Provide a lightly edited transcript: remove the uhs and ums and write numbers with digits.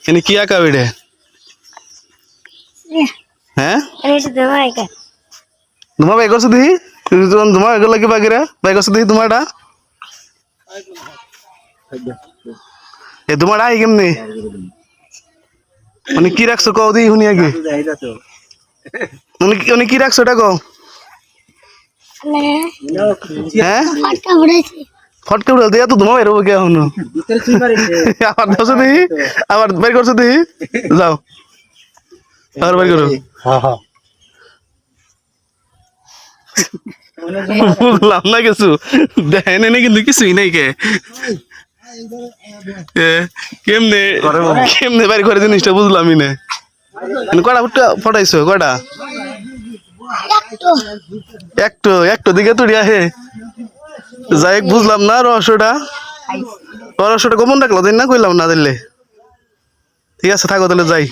এনে কি আঁকা বেড়ে? হ্যাঁ তোমার বাই করছো দিহি তোমার এগুলো কি বাকিরা বাই করছো দিহি তোমারটা এ তোমার আই কেমনি মানে কি রাখছো কও দিই শুনি আগে উনি কি রাখছো এটা কও হ্যাঁ ফটকে উড়াল দিয়া তো তোমার বেরোবো কে এখনো আবার দাওছো দিহি আবার বের করছো দিহি যাও আবার বের করো বুঝলাম না কিছু দেখেন এনে কিন্তু কিছুই নাই কে কেমনে কেমনে বাইর করে জিনিসটা বুঝলামই না কয়টা ফুটা ফটাইছো কয়টা একটু একটু দিকে তুড়িয়া হে যাই বুঝলাম না রহস্যটা কমন রাখলো তাই না কইলাম না দিলে ঠিক আছে থাকো তাহলে যাই